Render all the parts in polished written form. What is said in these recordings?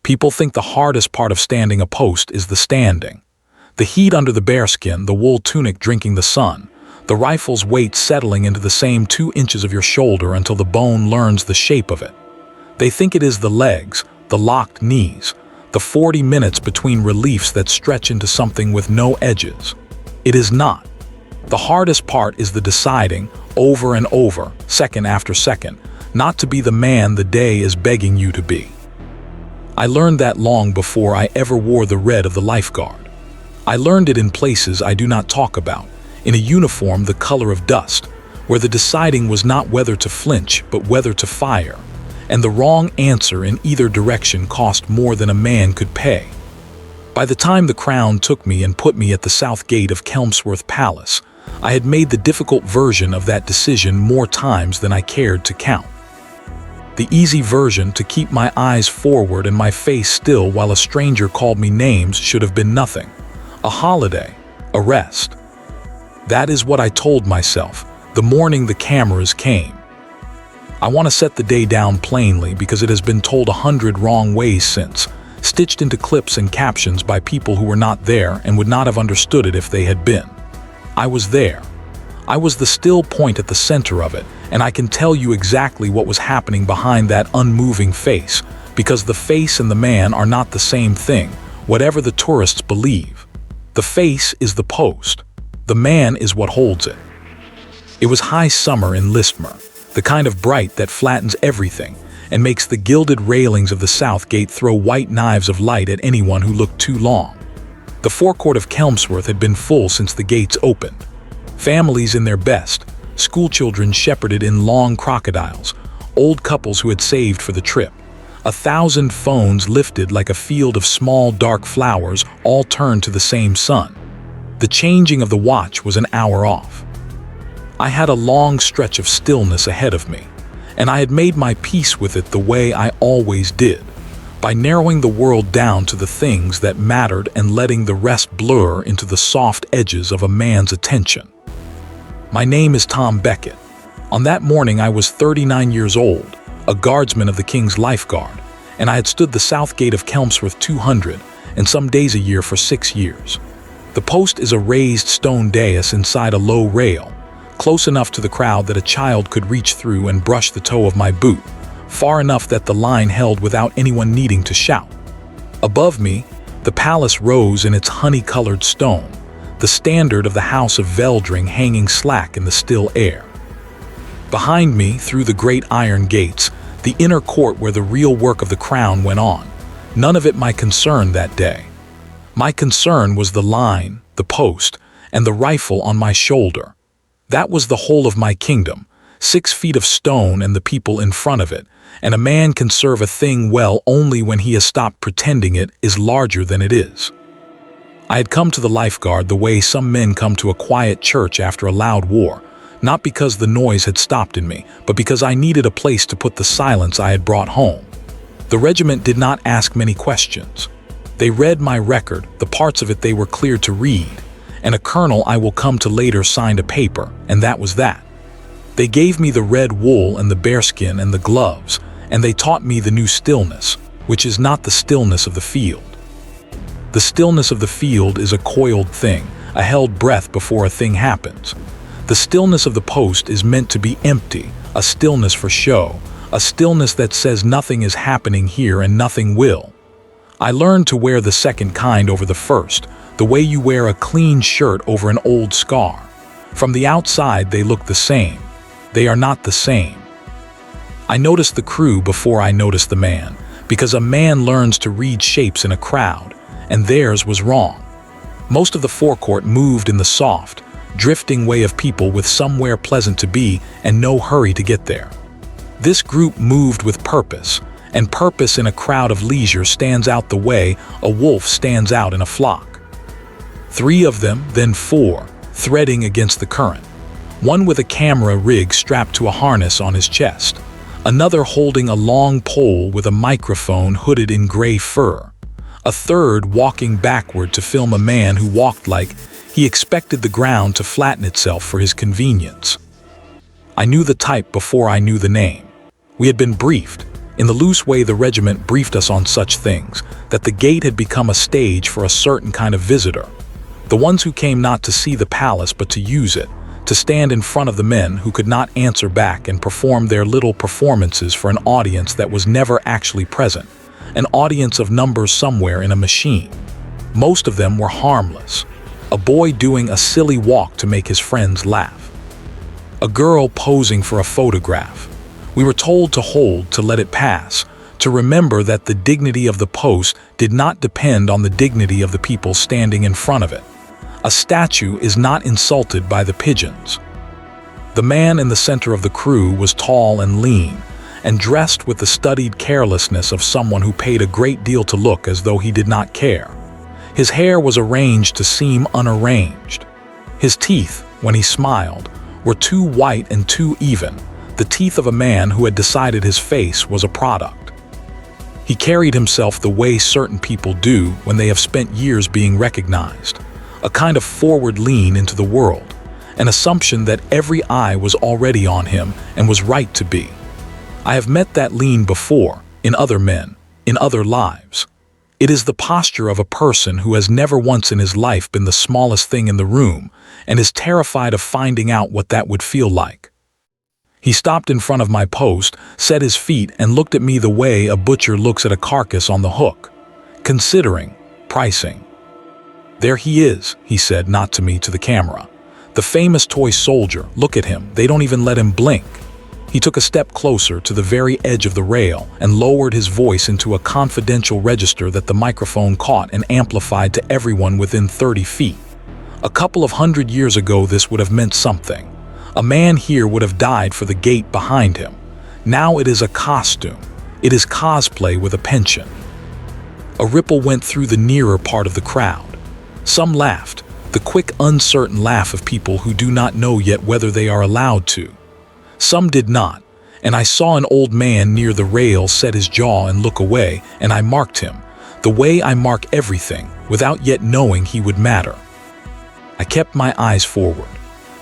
People think the hardest part of standing a post is the standing. The heat under the bearskin, the wool tunic drinking the sun, the rifle's weight settling into the same 2 inches of your shoulder until the bone learns the shape of it. They think it is the legs, the locked knees, the 40 minutes between reliefs that stretch into something with no edges. It is not. The hardest part is the deciding, over and over, second after second, not to be the man the day is begging you to be. I learned that long before I ever wore the red of the lifeguard. I learned it in places I do not talk about, in a uniform the color of dust, where the deciding was not whether to flinch but whether to fire, and the wrong answer in either direction cost more than a man could pay. By the time the Crown took me and put me at the south gate of Kelmsworth Palace, I had made the difficult version of that decision more times than I cared to count. The easy version, to keep my eyes forward and my face still while a stranger called me names, should have been nothing. A holiday, a rest. That is what I told myself the morning the cameras came. I want to set the day down plainly because it has been told 100 wrong ways since, stitched into clips and captions by people who were not there and would not have understood it if they had been. I was there. I was the still point at the center of it, and I can tell you exactly what was happening behind that unmoving face, because the face and the man are not the same thing, whatever the tourists believe. The face is the post. The man is what holds it. It was high summer in Listmer, the kind of bright that flattens everything and makes the gilded railings of the south gate throw white knives of light at anyone who looked too long. The forecourt of Kelmsworth had been full since the gates opened. Families in their best, schoolchildren shepherded in long crocodiles, old couples who had saved for the trip. 1,000 phones lifted like a field of small dark flowers, all turned to the same sun. The changing of the watch was an hour off. I had a long stretch of stillness ahead of me, and I had made my peace with it the way I always did, by narrowing the world down to the things that mattered and letting the rest blur into the soft edges of a man's attention. My name is Tom Beckett. On that morning I was 39 years old, a guardsman of the King's Lifeguard, and I had stood the south gate of Kelmsworth 200 and some days a year for 6 years. The post is a raised stone dais inside a low rail, close enough to the crowd that a child could reach through and brush the toe of my boot, far enough that the line held without anyone needing to shout. Above me, the palace rose in its honey-colored stone, the standard of the House of Veldring hanging slack in the still air. Behind me, through the great iron gates, the inner court where the real work of the crown went on, none of it my concern that day. My concern was the line, the post, and the rifle on my shoulder. That was the whole of my kingdom, 6 feet of stone and the people in front of it, and a man can serve a thing well only when he has stopped pretending it is larger than it is. I had come to the lifeguard the way some men come to a quiet church after a loud war, not because the noise had stopped in me, but because I needed a place to put the silence I had brought home. The regiment did not ask many questions. They read my record, the parts of it they were clear to read, and a colonel I will come to later signed a paper, and that was that. They gave me the red wool and the bearskin and the gloves, and they taught me the new stillness, which is not the stillness of the field. The stillness of the field is a coiled thing, a held breath before a thing happens. The stillness of the post is meant to be empty, a stillness for show, a stillness that says nothing is happening here and nothing will. I learned to wear the second kind over the first, the way you wear a clean shirt over an old scar. From the outside they look the same. They are not the same. I noticed the crew before I noticed the man, because a man learns to read shapes in a crowd, and theirs was wrong. Most of the forecourt moved in the soft, drifting way of people with somewhere pleasant to be and no hurry to get there. This group moved with purpose, and purpose in a crowd of leisure stands out the way a wolf stands out in a flock. 3 of them, then 4, threading against the current. One with a camera rig strapped to a harness on his chest. Another holding a long pole with a microphone hooded in gray fur. A third walking backward to film a man who walked like he expected the ground to flatten itself for his convenience. I knew the type before I knew the name. We had been briefed, In the loose way the regiment briefed us on such things, that the gate had become a stage for a certain kind of visitor. The ones who came not to see the palace but to use it, to stand in front of the men who could not answer back and perform their little performances for an audience that was never actually present, an audience of numbers somewhere in a machine. Most of them were harmless. A boy doing a silly walk to make his friends laugh. A girl posing for a photograph. We were told to hold, to let it pass, to remember that the dignity of the post did not depend on the dignity of the people standing in front of it. A statue is not insulted by the pigeons. The man in the center of the crew was tall and lean, and dressed with the studied carelessness of someone who paid a great deal to look as though he did not care. His hair was arranged to seem unarranged. His teeth, when he smiled, were too white and too even, the teeth of a man who had decided his face was a product. He carried himself the way certain people do when they have spent years being recognized, a kind of forward lean into the world, an assumption that every eye was already on him and was right to be. I have met that lean before, in other men, in other lives. It is the posture of a person who has never once in his life been the smallest thing in the room and is terrified of finding out what that would feel like. He stopped in front of my post, set his feet, and looked at me the way a butcher looks at a carcass on the hook, considering, pricing. "There he is," he said, not to me, to the camera. "The famous toy soldier, look at him, they don't even let him blink." He took a step closer to the very edge of the rail and lowered his voice into a confidential register that the microphone caught and amplified to everyone within 30 feet. A couple of 100 years ago this would have meant something. A man here would have died for the gate behind him. Now it is a costume. It is cosplay with a pension. A ripple went through the nearer part of the crowd. Some laughed, the quick, uncertain laugh of people who do not know yet whether they are allowed to. Some did not, and I saw an old man near the rail set his jaw and look away, and I marked him, the way I mark everything, without yet knowing he would matter. I kept my eyes forward.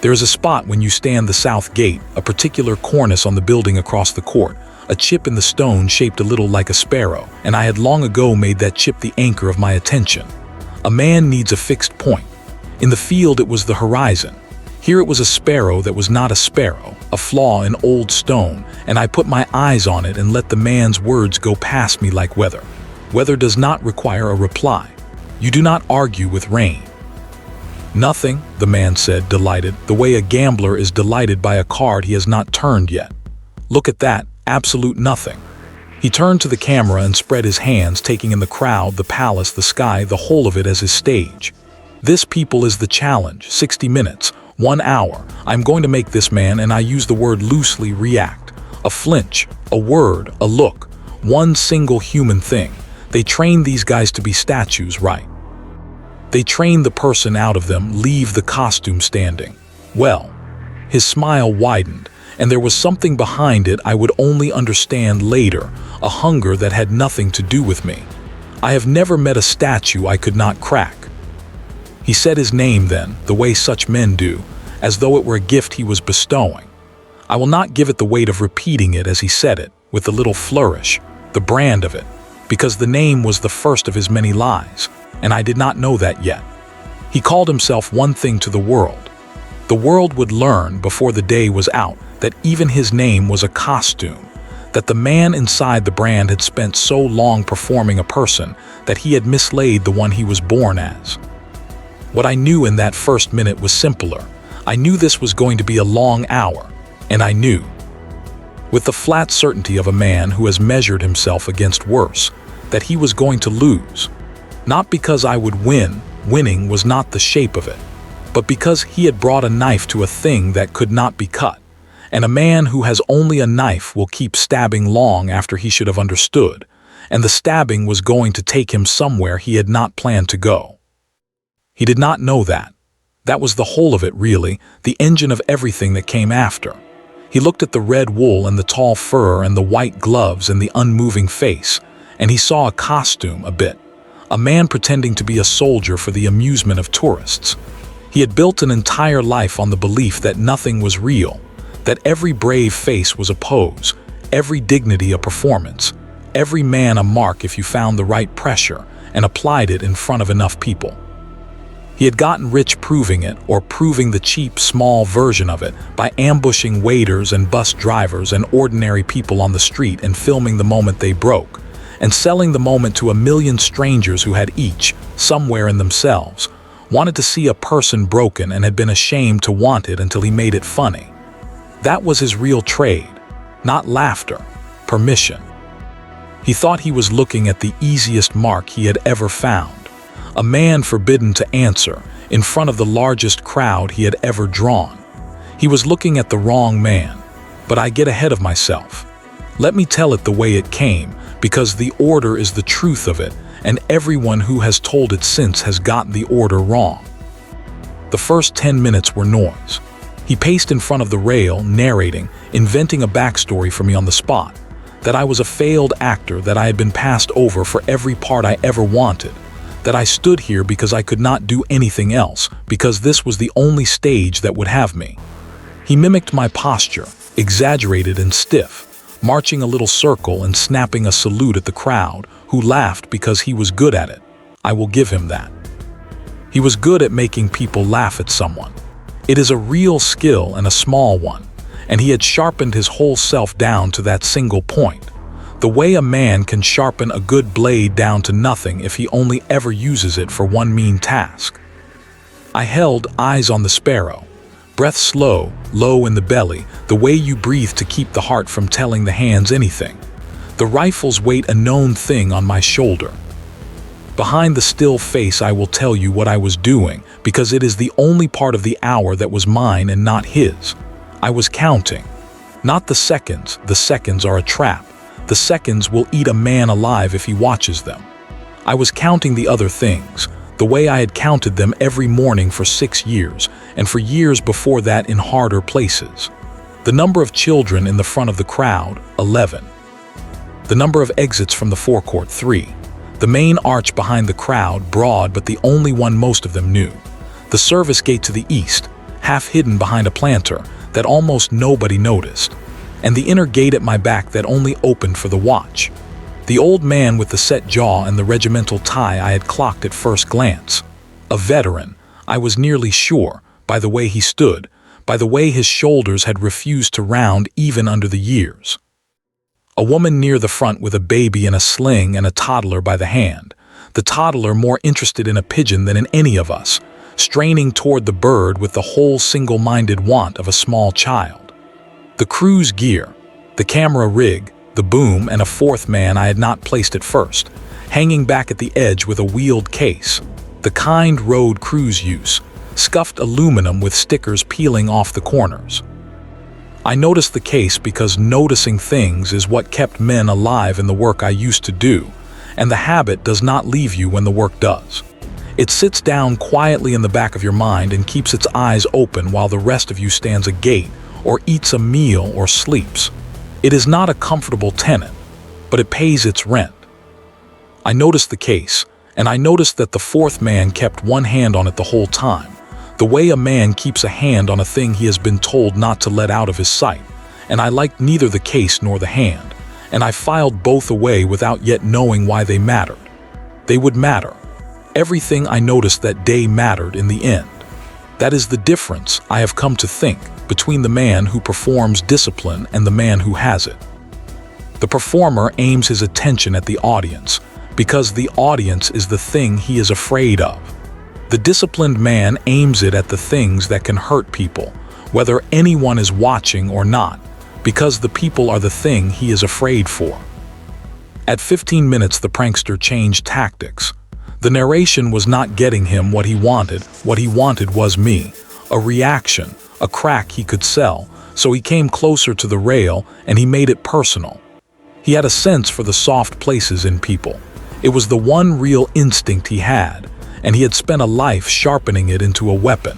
There is a spot when you stand the south gate, a particular cornice on the building across the court, a chip in the stone shaped a little like a sparrow, and I had long ago made that chip the anchor of my attention. A man needs a fixed point. In the field it was the horizon. Here it was a sparrow that was not a sparrow, a flaw in old stone, and I put my eyes on it and let the man's words go past me like weather. Weather does not require a reply. You do not argue with rain. "Nothing," the man said, delighted, the way a gambler is delighted by a card he has not turned yet. "Look at that, absolute nothing." He turned to the camera and spread his hands, taking in the crowd, the palace, the sky, the whole of it as his stage. "This, people, is the challenge. 60 minutes, 1 hour. I'm going to make this man, and I use the word loosely, react. A flinch, a word, a look, one single human thing. They train these guys to be statues, right? They train the person out of them, leave the costume standing. Well." His smile widened, and there was something behind it I would only understand later, a hunger that had nothing to do with me. I have never met a statue I could not crack. He said his name then, the way such men do, as though it were a gift he was bestowing. I will not give it the weight of repeating it as he said it, with a little flourish, the brand of it, because the name was the first of his many lies, and I did not know that yet. He called himself one thing to the world. The world would learn before the day was out that even his name was a costume, that the man inside the brand had spent so long performing a person that he had mislaid the one he was born as. What I knew in that first minute was simpler. I knew this was going to be a long hour, and I knew, with the flat certainty of a man who has measured himself against worse, that he was going to lose. Not because I would win, winning was not the shape of it, but because he had brought a knife to a thing that could not be cut, and a man who has only a knife will keep stabbing long after he should have understood, and the stabbing was going to take him somewhere he had not planned to go. He did not know that. That was the whole of it, really, the engine of everything that came after. He looked at the red wool and the tall fur and the white gloves and the unmoving face, and he saw a costume a bit. A man pretending to be a soldier for the amusement of tourists. He had built an entire life on the belief that nothing was real, that every brave face was a pose, every dignity a performance, every man a mark if you found the right pressure and applied it in front of enough people. He had gotten rich proving it, or proving the cheap, small version of it, by ambushing waiters and bus drivers and ordinary people on the street and filming the moment they broke, and selling the moment to a million strangers who had each, somewhere in themselves, wanted to see a person broken and had been ashamed to want it until he made it funny. That was his real trade, not laughter, permission. He thought he was looking at the easiest mark he had ever found, a man forbidden to answer in front of the largest crowd he had ever drawn. He was looking at the wrong man, but I get ahead of myself. Let me tell it the way it came, because the order is the truth of it, and everyone who has told it since has gotten the order wrong. The first 10 minutes were noise. He paced in front of the rail, narrating, inventing a backstory for me on the spot, that I was a failed actor, that I had been passed over for every part I ever wanted, that I stood here because I could not do anything else, because this was the only stage that would have me. He mimicked my posture, exaggerated and stiff, marching a little circle and snapping a salute at the crowd, who laughed because he was good at it. I will give him that. He was good at making people laugh at someone. It is a real skill and a small one, and he had sharpened his whole self down to that single point. The way a man can sharpen a good blade down to nothing if he only ever uses it for one mean task. I held eyes on the sparrow, breath slow, low in the belly, the way you breathe to keep the heart from telling the hands anything. The rifle's weight a known thing on my shoulder. Behind the still face I will tell you what I was doing, because it is the only part of the hour that was mine and not his. I was counting. Not the seconds are a trap. The seconds will eat a man alive if he watches them. I was counting the other things, the way I had counted them every morning for 6 years, and for years before that in harder places. The number of children in the front of the crowd, 11. The number of exits from the forecourt, 3. The main arch behind the crowd, broad but the only one most of them knew. The service gate to the east, half hidden behind a planter, that almost nobody noticed. And the inner gate at my back that only opened for the watch. The old man with the set jaw and the regimental tie I had clocked at first glance. A veteran, I was nearly sure, by the way he stood, by the way his shoulders had refused to round even under the years. A woman near the front with a baby in a sling and a toddler by the hand, the toddler more interested in a pigeon than in any of us, straining toward the bird with the whole single-minded want of a small child. The crew's gear, the camera rig, the boom, and a fourth man I had not placed at first, hanging back at the edge with a wheeled case, the kind road crews use, scuffed aluminum with stickers peeling off the corners. I noticed the case because noticing things is what kept men alive in the work I used to do, and the habit does not leave you when the work does. It sits down quietly in the back of your mind and keeps its eyes open while the rest of you stands agate, or eats a meal or sleeps. It is not a comfortable tenant, but it pays its rent. I noticed the case, and I noticed that the fourth man kept one hand on it the whole time, the way a man keeps a hand on a thing he has been told not to let out of his sight, and I liked neither the case nor the hand, and I filed both away without yet knowing why they mattered. They would matter. Everything I noticed that day mattered in the end. That is the difference, I have come to think, between the man who performs discipline and the man who has it. The performer aims his attention at the audience, because the audience is the thing he is afraid of. The disciplined man aims it at the things that can hurt people, whether anyone is watching or not, because the people are the thing he is afraid for. At 15 minutes, the prankster changed tactics. The narration was not getting him what he wanted was me, a reaction, a crack he could sell, so he came closer to the rail and he made it personal. He had a sense for the soft places in people. It was the one real instinct he had, and he had spent a life sharpening it into a weapon.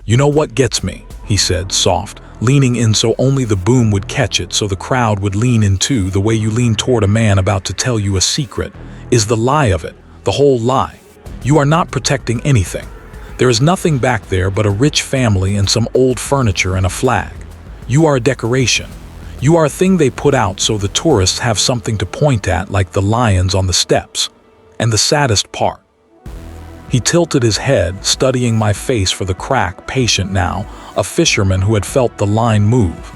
"You know what gets me," he said, soft, leaning in so only the boom would catch it, so the crowd would lean in too, the way you lean toward a man about to tell you a secret, is the lie of it, the whole lie. You are not protecting anything. There is nothing back there but a rich family and some old furniture and a flag. You are a decoration. You are a thing they put out so the tourists have something to point at, like the lions on the steps. And the saddest part. He tilted his head, studying my face for the crack, patient now, a fisherman who had felt the line move.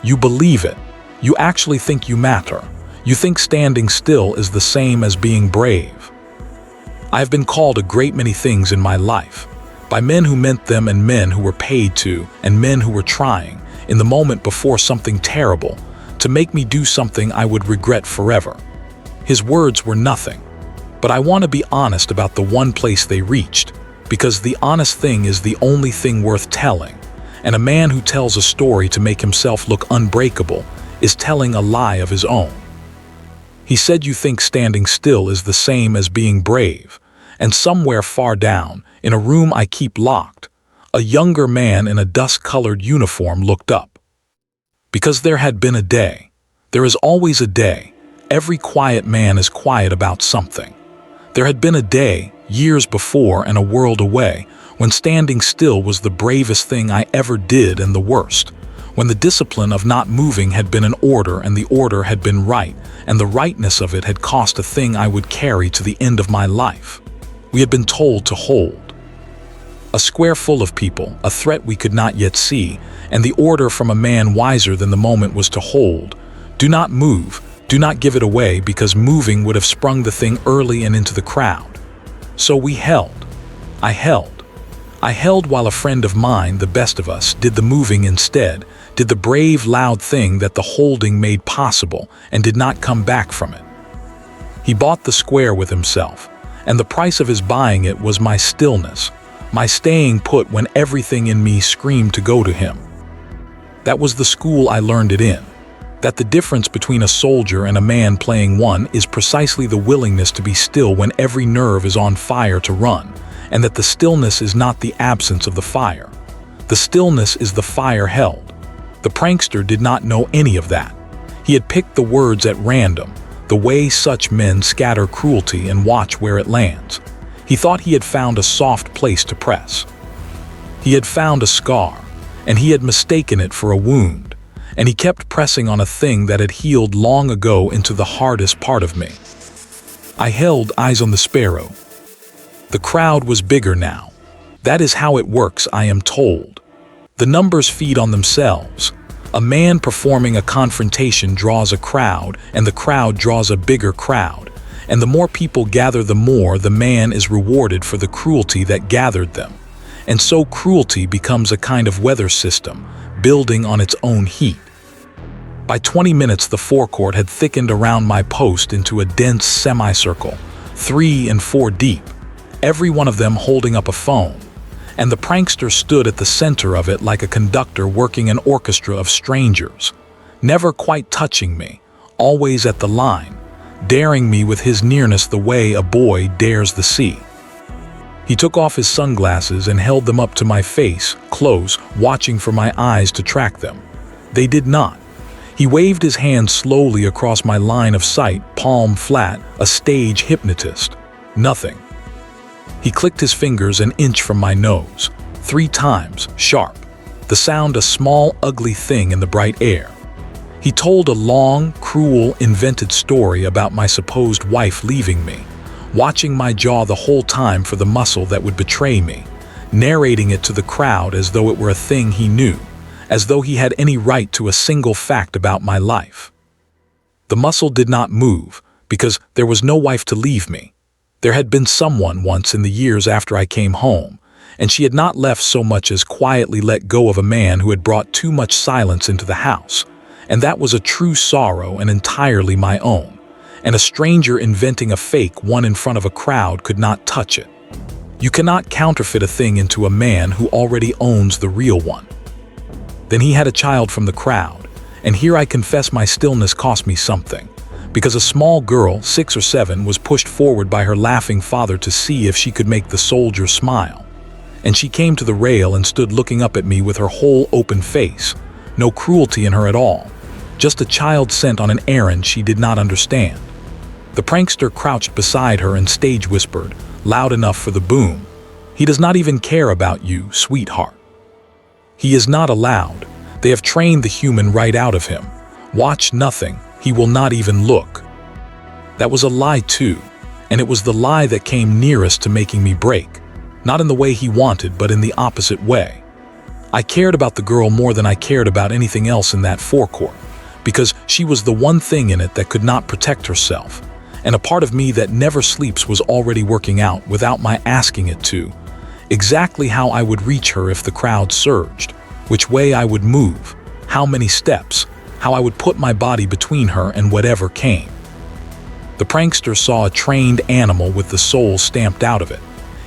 You believe it. You actually think you matter. You think standing still is the same as being brave. I have been called a great many things in my life, by men who meant them and men who were paid to, and men who were trying, in the moment before something terrible, to make me do something I would regret forever. His words were nothing. But I want to be honest about the one place they reached, because the honest thing is the only thing worth telling, and a man who tells a story to make himself look unbreakable is telling a lie of his own. He said you think standing still is the same as being brave, and somewhere far down, in a room I keep locked, a younger man in a dust-colored uniform looked up. Because there had been a day. There is always a day. Every quiet man is quiet about something. There had been a day, years before and a world away, when standing still was the bravest thing I ever did and the worst, when the discipline of not moving had been an order and the order had been right, and the rightness of it had cost a thing I would carry to the end of my life. We had been told to hold. A square full of people, a threat we could not yet see, and the order from a man wiser than the moment was to hold. Do not move. Do not give it away, because moving would have sprung the thing early and into the crowd. So we held. I held. I held while a friend of mine, the best of us, did the moving instead, did the brave, loud thing that the holding made possible, and did not come back from it. He bought the square with himself, and the price of his buying it was my stillness, my staying put when everything in me screamed to go to him. That was the school I learned it in. That the difference between a soldier and a man playing one is precisely the willingness to be still when every nerve is on fire to run, and that the stillness is not the absence of the fire. The stillness is the fire held. The prankster did not know any of that. He had picked the words at random, the way such men scatter cruelty and watch where it lands. He thought he had found a soft place to press. He had found a scar, and he had mistaken it for a wound. And he kept pressing on a thing that had healed long ago into the hardest part of me. I held eyes on the sparrow. The crowd was bigger now. That is how it works, I am told. The numbers feed on themselves. A man performing a confrontation draws a crowd, and the crowd draws a bigger crowd. And the more people gather, the more the man is rewarded for the cruelty that gathered them. And so cruelty becomes a kind of weather system, building on its own heat. By 20 minutes, the forecourt had thickened around my post into a dense semicircle, 3 and 4 deep, every one of them holding up a phone, and the prankster stood at the center of it like a conductor working an orchestra of strangers, never quite touching me, always at the line, daring me with his nearness the way a boy dares the sea. He took off his sunglasses and held them up to my face, close, watching for my eyes to track them. They did not. He waved his hand slowly across my line of sight, palm flat, a stage hypnotist. Nothing. He clicked his fingers an inch from my nose, 3 times, sharp, the sound a small, ugly thing in the bright air. He told a long, cruel, invented story about my supposed wife leaving me, watching my jaw the whole time for the muscle that would betray me, narrating it to the crowd as though it were a thing he knew, as though he had any right to a single fact about my life. The muscle did not move, because there was no wife to leave me. There had been someone once in the years after I came home, and she had not left so much as quietly let go of a man who had brought too much silence into the house, and that was a true sorrow and entirely my own, and a stranger inventing a fake one in front of a crowd could not touch it. You cannot counterfeit a thing into a man who already owns the real one. Then he had a child from the crowd, and here I confess my stillness cost me something, because a small girl, 6 or 7, was pushed forward by her laughing father to see if she could make the soldier smile. And she came to the rail and stood looking up at me with her whole open face, no cruelty in her at all, just a child sent on an errand she did not understand. The prankster crouched beside her and stage whispered, loud enough for the boom, "He does not even care about you, sweetheart." He is not allowed. They have trained the human right out of him. Watch nothing, he will not even look. That was a lie too, and it was the lie that came nearest to making me break. Not in the way he wanted, but in the opposite way. I cared about the girl more than I cared about anything else in that forecourt, because she was the one thing in it that could not protect herself, and a part of me that never sleeps was already working out without my asking it to, exactly how I would reach her if the crowd surged, which way I would move, how many steps, how I would put my body between her and whatever came. The prankster saw a trained animal with the soul stamped out of it.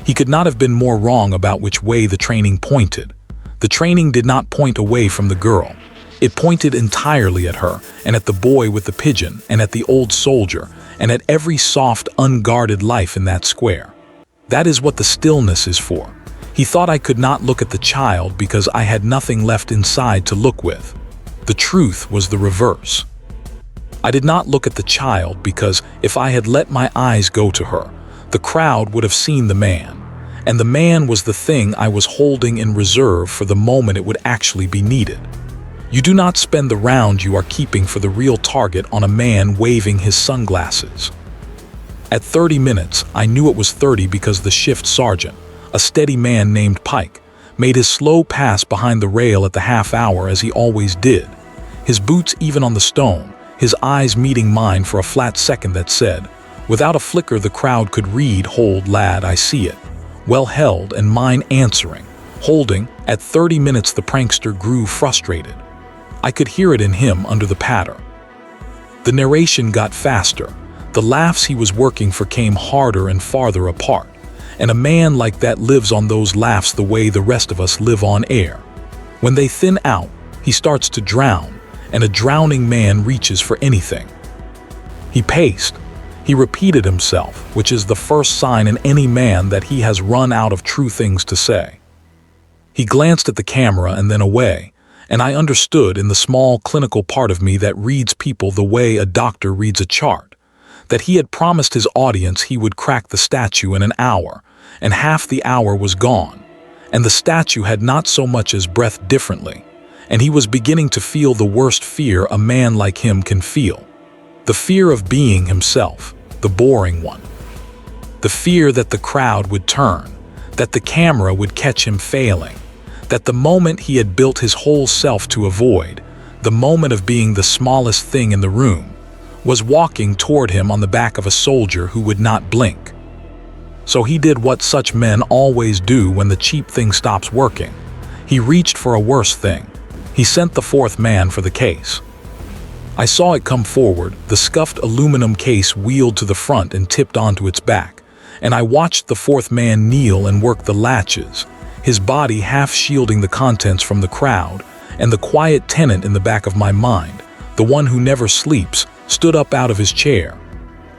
He could not have been more wrong about which way the training pointed. The training did not point away from the girl. It pointed entirely at her, and at the boy with the pigeon, and at the old soldier, and at every soft, unguarded life in that square. That is what the stillness is for. He thought I could not look at the child because I had nothing left inside to look with. The truth was the reverse. I did not look at the child because if I had let my eyes go to her, the crowd would have seen the man, and the man was the thing I was holding in reserve for the moment it would actually be needed. You do not spend the round you are keeping for the real target on a man waving his sunglasses. At 30 minutes, I knew it was 30 because the shift sergeant, a steady man named Pike, made his slow pass behind the rail at the half hour as he always did, his boots even on the stone, his eyes meeting mine for a flat second that said, without a flicker the crowd could read, "Hold, lad, I see it." Well held, and mine answering, holding. At 30 minutes the prankster grew frustrated. I could hear it in him under the patter. The narration got faster. The laughs he was working for came harder and farther apart. And a man like that lives on those laughs the way the rest of us live on air. When they thin out, he starts to drown, and a drowning man reaches for anything. He paced. He repeated himself, which is the first sign in any man that he has run out of true things to say. He glanced at the camera and then away, and I understood in the small clinical part of me that reads people the way a doctor reads a chart, that he had promised his audience he would crack the statue in an hour, and half the hour was gone, and the statue had not so much as breathed differently, and he was beginning to feel the worst fear a man like him can feel. The fear of being himself, the boring one. The fear that the crowd would turn, that the camera would catch him failing, that the moment he had built his whole self to avoid, the moment of being the smallest thing in the room, was walking toward him on the back of a soldier who would not blink. So he did what such men always do when the cheap thing stops working. He reached for a worse thing. He sent the fourth man for the case. I saw it come forward, the scuffed aluminum case wheeled to the front and tipped onto its back, and I watched the fourth man kneel and work the latches, his body half shielding the contents from the crowd, and the quiet tenant in the back of my mind, the one who never sleeps, stood up out of his chair.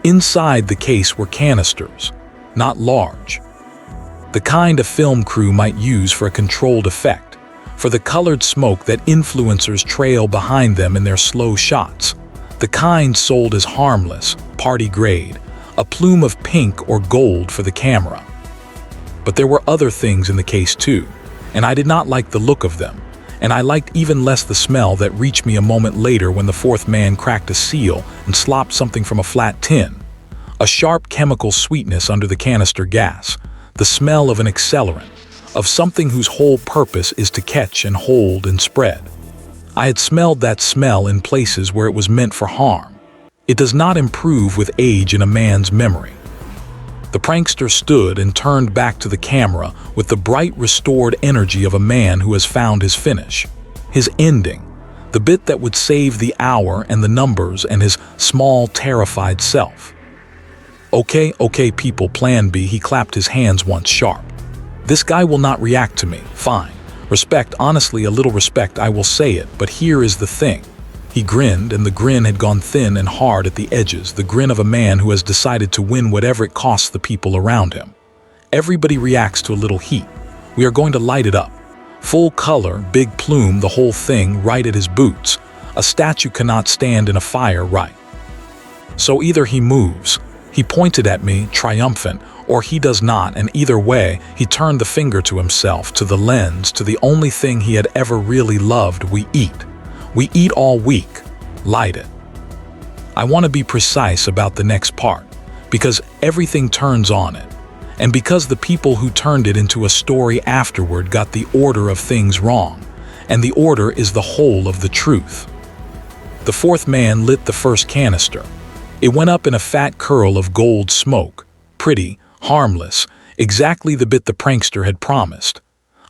Inside the case were canisters, not large. The kind a film crew might use for a controlled effect, for the colored smoke that influencers trail behind them in their slow shots, the kind sold as harmless, party grade, a plume of pink or gold for the camera. But there were other things in the case too, and I did not like the look of them, and I liked even less the smell that reached me a moment later when the fourth man cracked a seal and slopped something from a flat tin. A sharp chemical sweetness under the canister gas, the smell of an accelerant, of something whose whole purpose is to catch and hold and spread. I had smelled that smell in places where it was meant for harm. It does not improve with age in a man's memory. The prankster stood and turned back to the camera with the bright, restored energy of a man who has found his finish, his ending, the bit that would save the hour and the numbers and his small, terrified self. Okay, people, plan B. He clapped his hands once sharp. This guy will not react to me. Fine. Respect, honestly, a little respect, I will say it, but here is the thing. He grinned, and the grin had gone thin and hard at the edges, the grin of a man who has decided to win whatever it costs the people around him. Everybody reacts to a little heat. We are going to light it up. Full color, big plume, the whole thing, right at his boots. A statue cannot stand in a fire, right? So either he moves, he pointed at me, triumphant, or he does not, and either way, he turned the finger to himself, to the lens, to the only thing he had ever really loved. We eat. We eat all week. light it. I want to be precise about the next part, because everything turns on it, and because the people who turned it into a story afterward got the order of things wrong, and the order is the whole of the truth. The fourth man lit the first canister. It went up in a fat curl of gold smoke, pretty, harmless, exactly the bit the prankster had promised.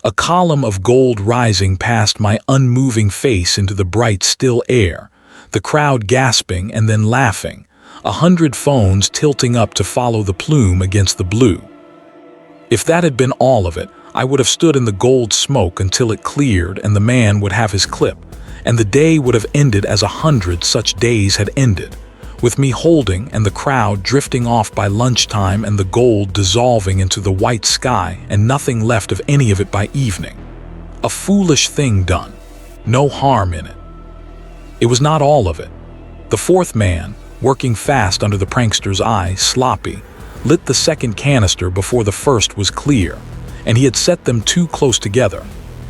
A column of gold rising past my unmoving face into the bright, still air, the crowd gasping and then laughing, 100 phones tilting up to follow the plume against the blue. If that had been all of it, I would have stood in the gold smoke until it cleared and the man would have his clip, and the day would have ended as 100 such days had ended, with me holding and the crowd drifting off by lunchtime and the gold dissolving into the white sky and nothing left of any of it by evening. A foolish thing done. No harm in it. It was not all of it. The fourth man, working fast under the prankster's eye, sloppy, lit the second canister before the first was clear, and he had set them too close together,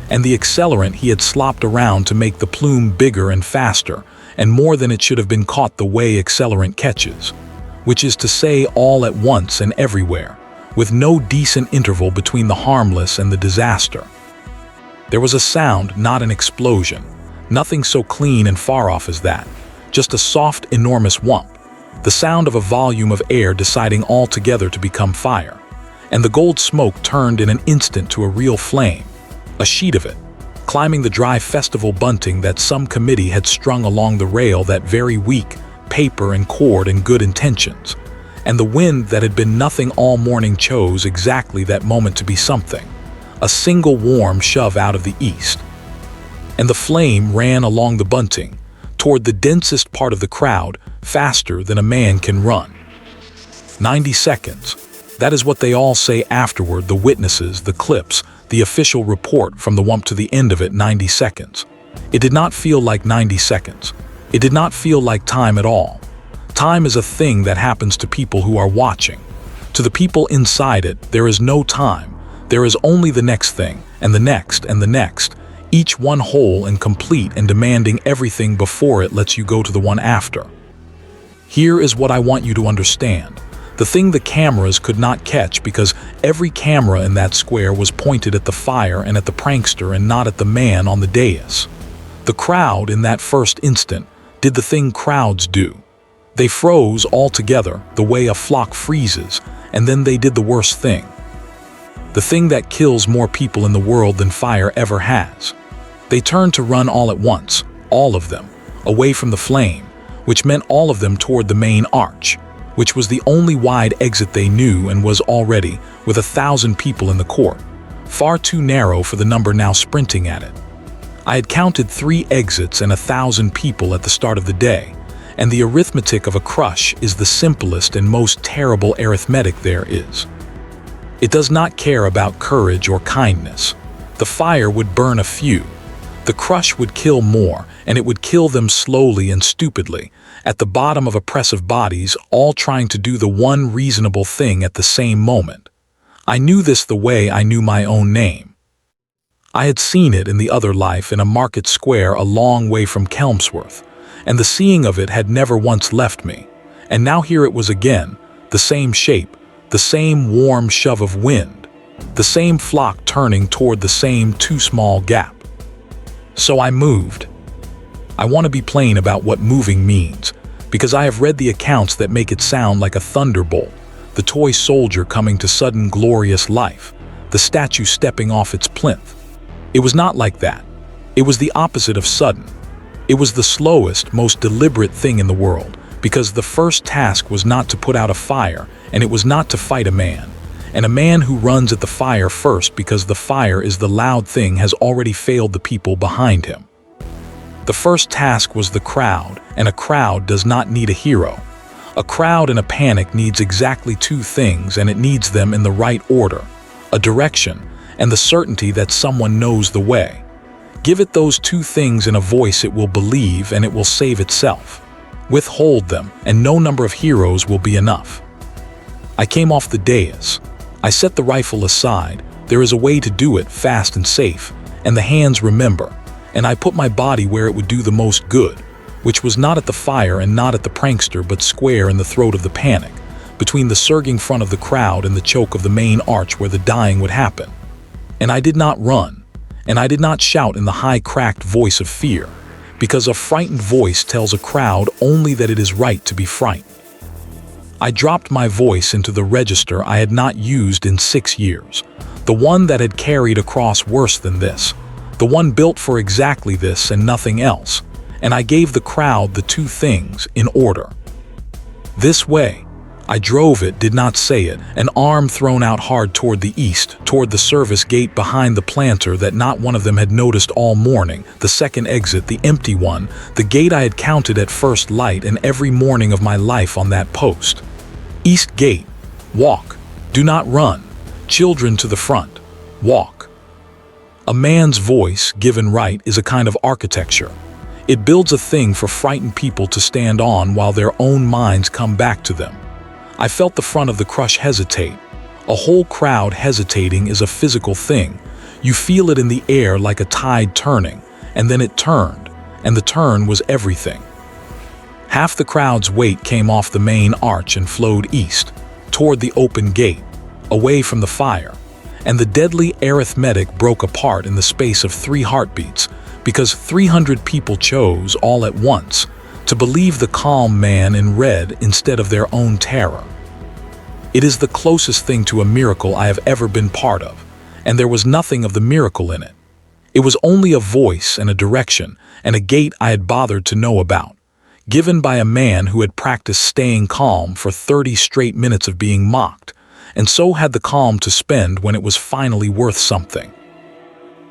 and the accelerant he had slopped around to make the plume bigger and faster, and more than it should have been caught the way accelerant catches, which is to say all at once and everywhere, with no decent interval between the harmless and the disaster. There was a sound, not an explosion, nothing so clean and far off as that, just a soft, enormous whump, the sound of a volume of air deciding altogether to become fire, and the gold smoke turned in an instant to a real flame, a sheet of it, climbing the dry festival bunting that some committee had strung along the rail that very week, paper and cord and good intentions, and the wind that had been nothing all morning chose exactly that moment to be something, a single warm shove out of the east. And the flame ran along the bunting, toward the densest part of the crowd, faster than a man can run. 90 seconds. That is what they all say afterward, the witnesses, the clips, the official report from the whump to the end of it, 90 seconds. It did not feel like 90 seconds. It did not feel like time at all. Time is a thing that happens to people who are watching. To the people inside it, there is no time. There is only the next thing, and the next, and the next, each one whole and complete and demanding everything before it lets you go to the one after. Here is what I want you to understand. The thing the cameras could not catch because every camera in that square was pointed at the fire and at the prankster and not at the man on the dais. The crowd in that first instant did the thing crowds do. They froze altogether the way a flock freezes, and then they did the worst thing. The thing that kills more people in the world than fire ever has. They turned to run all at once, all of them, away from the flame, which meant all of them toward the main arch, which was the only wide exit they knew and was already, with 1,000 people in the court, far too narrow for the number now sprinting at it. I had counted 3 exits and 1,000 people at the start of the day, and the arithmetic of a crush is the simplest and most terrible arithmetic there is. It does not care about courage or kindness. The fire would burn a few. The crush would kill more, and it would kill them slowly and stupidly, at the bottom of oppressive bodies, all trying to do the one reasonable thing at the same moment. I knew this the way I knew my own name. I had seen it in the other life in a market square a long way from Kelmsworth, and the seeing of it had never once left me, and now here it was again, the same shape, the same warm shove of wind, the same flock turning toward the same too small gap. So I moved. I want to be plain about what moving means, because I have read the accounts that make it sound like a thunderbolt, the toy soldier coming to sudden glorious life, the statue stepping off its plinth. It was not like that. It was the opposite of sudden. It was the slowest, most deliberate thing in the world, because the first task was not to put out a fire, and it was not to fight a man. And a man who runs at the fire first because the fire is the loud thing has already failed the people behind him. The first task was the crowd, and a crowd does not need a hero. A crowd in a panic needs exactly 2 things, and it needs them in the right order: a direction, and the certainty that someone knows the way. Give it those 2 things in a voice it will believe, and it will save itself. Withhold them, and no number of heroes will be enough. I came off the dais. I set the rifle aside. There is a way to do it fast and safe, and the hands remember, and I put my body where it would do the most good, which was not at the fire and not at the prankster, but square in the throat of the panic, between the surging front of the crowd and the choke of the main arch where the dying would happen. And I did not run, and I did not shout in the high cracked voice of fear, because a frightened voice tells a crowd only that it is right to be frightened. I dropped my voice into the register I had not used in 6 years, the one that had carried across worse than this, the one built for exactly this and nothing else, and I gave the crowd the two things in order. This way. I drove it, did not say it, an arm thrown out hard toward the east, toward the service gate behind the planter that not one of them had noticed all morning, the second exit, the empty one, the gate I had counted at first light and every morning of my life on that post. East gate. Walk. Do not run. Children to the front. Walk. A man's voice, given right, is a kind of architecture. It builds a thing for frightened people to stand on while their own minds come back to them. I felt the front of the crush hesitate. A whole crowd hesitating is a physical thing. You feel it in the air like a tide turning, and then it turned, and the turn was everything. Half the crowd's weight came off the main arch and flowed east, toward the open gate, away from the fire, and the deadly arithmetic broke apart in the space of 3 heartbeats, because 300 people chose, all at once, to believe the calm man in red instead of their own terror. It is the closest thing to a miracle I have ever been part of, and there was nothing of the miracle in it. It was only a voice and a direction and a gate I had bothered to know about, given by a man who had practiced staying calm for 30 straight minutes of being mocked, and so had the calm to spend when it was finally worth something.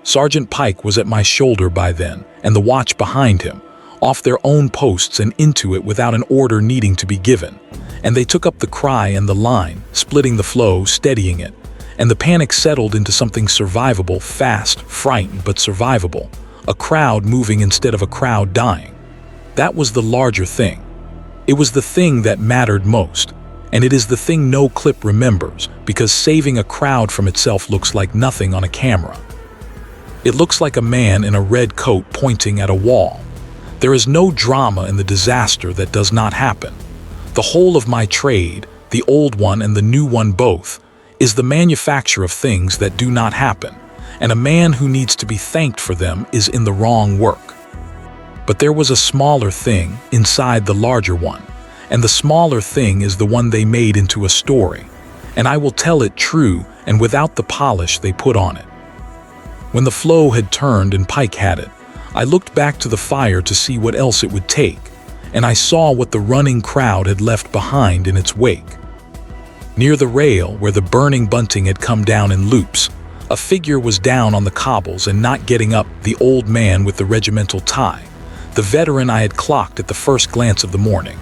Sergeant Pike was at my shoulder by then, and the watch behind him, off their own posts and into it without an order needing to be given, and they took up the cry and the line, splitting the flow, steadying it, and the panic settled into something survivable, fast, frightened but survivable, a crowd moving instead of a crowd dying. That was the larger thing. It was the thing that mattered most, and it is the thing no clip remembers, because saving a crowd from itself looks like nothing on a camera. It looks like a man in a red coat pointing at a wall. There is no drama in the disaster that does not happen. The whole of my trade, the old one and the new one both, is the manufacture of things that do not happen, and a man who needs to be thanked for them is in the wrong work. But there was a smaller thing inside the larger one, and the smaller thing is the one they made into a story, and I will tell it true and without the polish they put on it. When the flow had turned and Pike had it, I looked back to the fire to see what else it would take, and I saw what the running crowd had left behind in its wake. Near the rail, where the burning bunting had come down in loops, a figure was down on the cobbles and not getting up, the old man with the regimental tie, the veteran I had clocked at the first glance of the morning,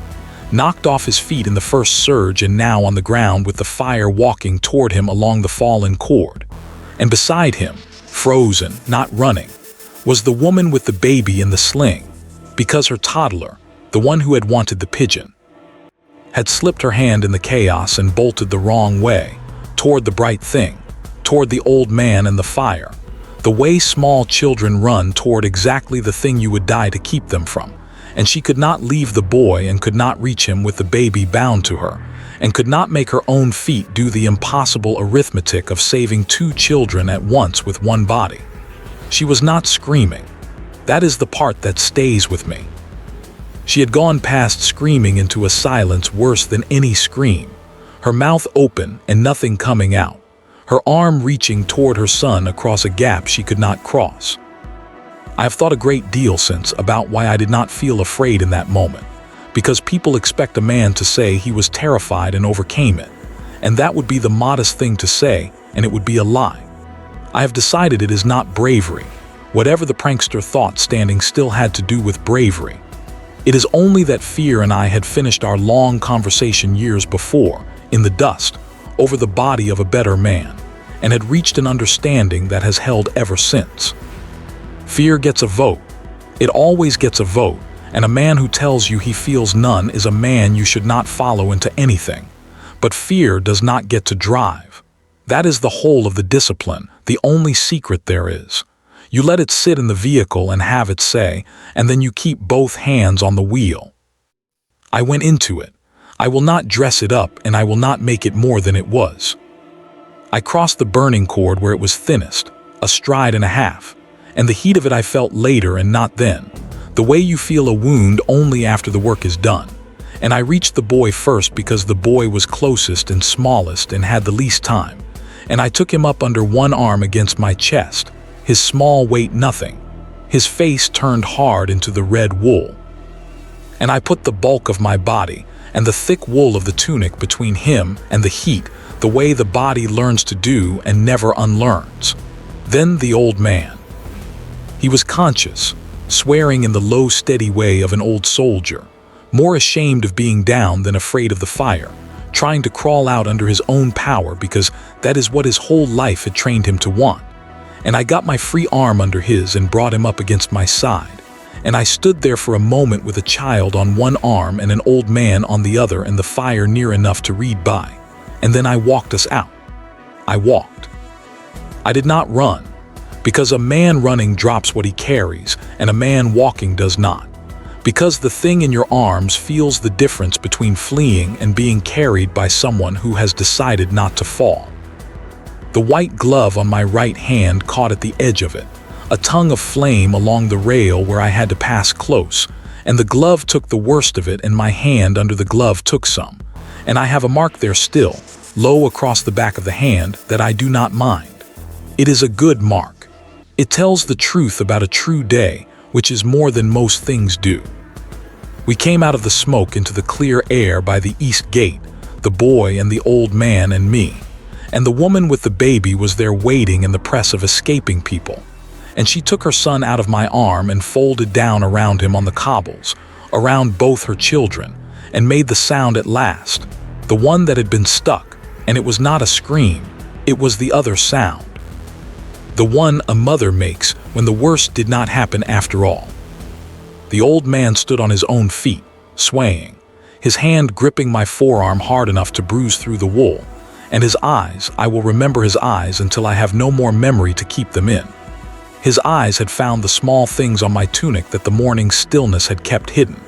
knocked off his feet in the first surge and now on the ground with the fire walking toward him along the fallen cord. And beside him, frozen, not running, was the woman with the baby in the sling, because her toddler, the one who had wanted the pigeon, had slipped her hand in the chaos and bolted the wrong way, toward the bright thing, toward the old man and the fire, the way small children run toward exactly the thing you would die to keep them from, and she could not leave the boy and could not reach him with the baby bound to her, and could not make her own feet do the impossible arithmetic of saving 2 children at once with one body. She was not screaming. That is the part that stays with me. She had gone past screaming into a silence worse than any scream, her mouth open and nothing coming out, her arm reaching toward her son across a gap she could not cross. I have thought a great deal since about why I did not feel afraid in that moment, because people expect a man to say he was terrified and overcame it, and that would be the modest thing to say, and it would be a lie. I have decided it is not bravery, whatever the prankster thought standing still had to do with bravery. It is only that fear and I had finished our long conversation years before, in the dust, over the body of a better man, and had reached an understanding that has held ever since. Fear gets a vote. It always gets a vote, and a man who tells you he feels none is a man you should not follow into anything. But fear does not get to drive. That is the whole of the discipline, the only secret there is. You let it sit in the vehicle and have its say, and then you keep both hands on the wheel. I went into it. I will not dress it up, and I will not make it more than it was. I crossed the burning cord where it was thinnest, a stride and a half, and the heat of it I felt later and not then, the way you feel a wound only after the work is done. And I reached the boy first because the boy was closest and smallest and had the least time, and I took him up under one arm against my chest, his small weight nothing, his face turned hard into the red wool. And I put the bulk of my body and the thick wool of the tunic between him and the heat, the way the body learns to do and never unlearns. Then the old man. He was conscious, swearing in the low, steady way of an old soldier, more ashamed of being down than afraid of the fire, trying to crawl out under his own power because that is what his whole life had trained him to want. And I got my free arm under his and brought him up against my side. And I stood there for a moment with a child on one arm and an old man on the other and the fire near enough to read by. And then I walked us out. I walked. I did not run, because a man running drops what he carries and a man walking does not. Because the thing in your arms feels the difference between fleeing and being carried by someone who has decided not to fall. The white glove on my right hand caught at the edge of it, a tongue of flame along the rail where I had to pass close, and the glove took the worst of it and my hand under the glove took some, and I have a mark there still, low across the back of the hand, that I do not mind. It is a good mark. It tells the truth about a true day, which is more than most things do. We came out of the smoke into the clear air by the east gate, the boy and the old man and me, and the woman with the baby was there waiting in the press of escaping people. And she took her son out of my arm and folded down around him on the cobbles, around both her children, and made the sound at last, the one that had been stuck, and it was not a scream, it was the other sound. The one a mother makes when the worst did not happen after all. The old man stood on his own feet, swaying, his hand gripping my forearm hard enough to bruise through the wool, and his eyes, I will remember his eyes until I have no more memory to keep them in. His eyes had found the small things on my tunic that the morning's stillness had kept hidden.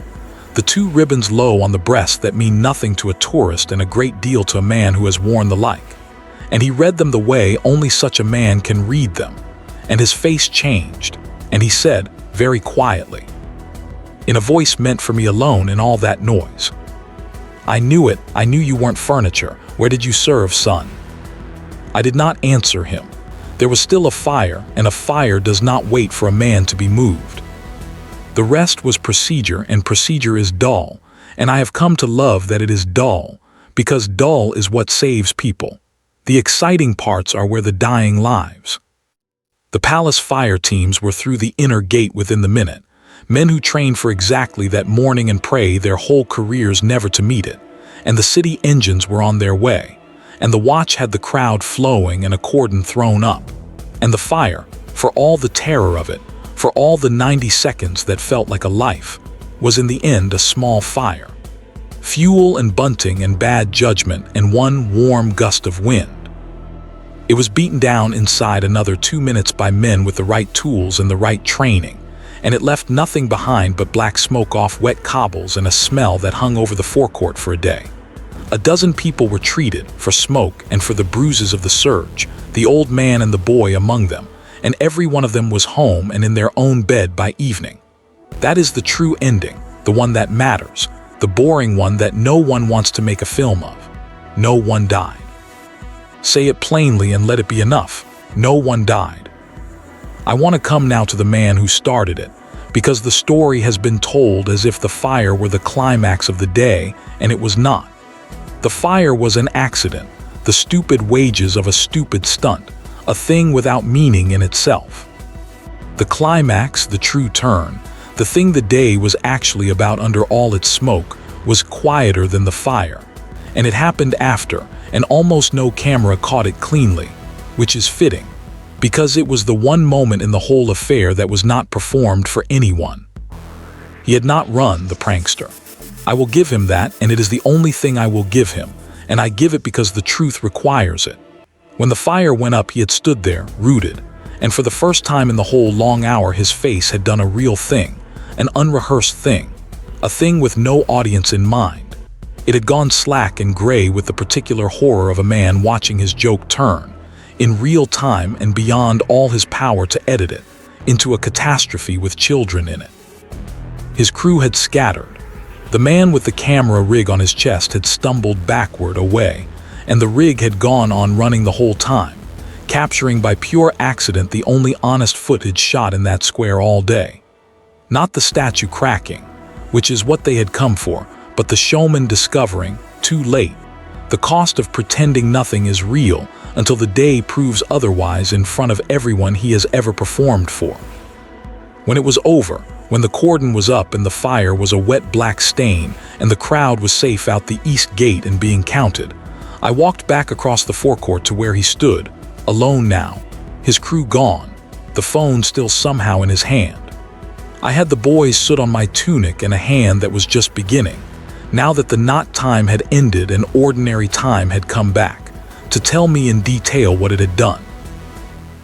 The two ribbons low on the breast that mean nothing to a tourist and a great deal to a man who has worn the like. And he read them the way only such a man can read them. And his face changed, and he said, very quietly, in a voice meant for me alone in all that noise, "I knew it, I knew you weren't furniture. Where did you serve, son?" I did not answer him. There was still a fire, and a fire does not wait for a man to be moved. The rest was procedure, and procedure is dull, and I have come to love that it is dull, because dull is what saves people. The exciting parts are where the dying lives. The palace fire teams were through the inner gate within the minute, men who trained for exactly that morning and pray their whole careers never to meet it, and the city engines were on their way. And the watch had the crowd flowing and a cordon thrown up. And the fire, for all the terror of it, for all the 90 seconds that felt like a life, was in the end a small fire. Fuel and bunting and bad judgment and one warm gust of wind. It was beaten down inside another 2 minutes by men with the right tools and the right training, and it left nothing behind but black smoke off wet cobbles and a smell that hung over the forecourt for a day. A dozen people were treated for smoke and for the bruises of the surge, the old man and the boy among them, and every one of them was home and in their own bed by evening. That is the true ending, the one that matters, the boring one that no one wants to make a film of. No one died. Say it plainly and let it be enough. No one died. I want to come now to the man who started it, because the story has been told as if the fire were the climax of the day, and it was not. The fire was an accident, the stupid wages of a stupid stunt, a thing without meaning in itself. The climax, the true turn, the thing the day was actually about under all its smoke, was quieter than the fire, and it happened after, and almost no camera caught it cleanly, which is fitting, because it was the one moment in the whole affair that was not performed for anyone. He had not run, the prankster. I will give him that, and it is the only thing I will give him, and I give it because the truth requires it. When the fire went up, he had stood there, rooted, And for the first time in the whole long hour, his face had done a real thing, an unrehearsed thing, a thing with no audience in mind. It had gone slack and gray with the particular horror of a man watching his joke turn, in real time and beyond all his power to edit it, into a catastrophe with children in it. His crew had scattered. The man with the camera rig on his chest had stumbled backward away, and the rig had gone on running the whole time, capturing by pure accident the only honest footage shot in that square all day. Not the statue cracking, which is what they had come for, but the showman discovering, too late, the cost of pretending nothing is real until the day proves otherwise in front of everyone he has ever performed for. When it was over, when the cordon was up and the fire was a wet black stain and the crowd was safe out the east gate and being counted, I walked back across the forecourt to where he stood, alone now, his crew gone, the phone still somehow in his hand. I had the boys soot on my tunic and a hand that was just beginning, now that the knot time had ended and ordinary time had come back, to tell me in detail what it had done.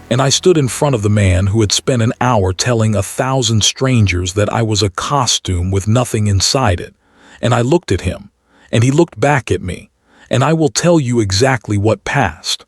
And I stood in front of the man who had spent an hour telling 1,000 strangers that I was a costume with nothing inside it, and I looked at him, and he looked back at me, and I will tell you exactly what passed.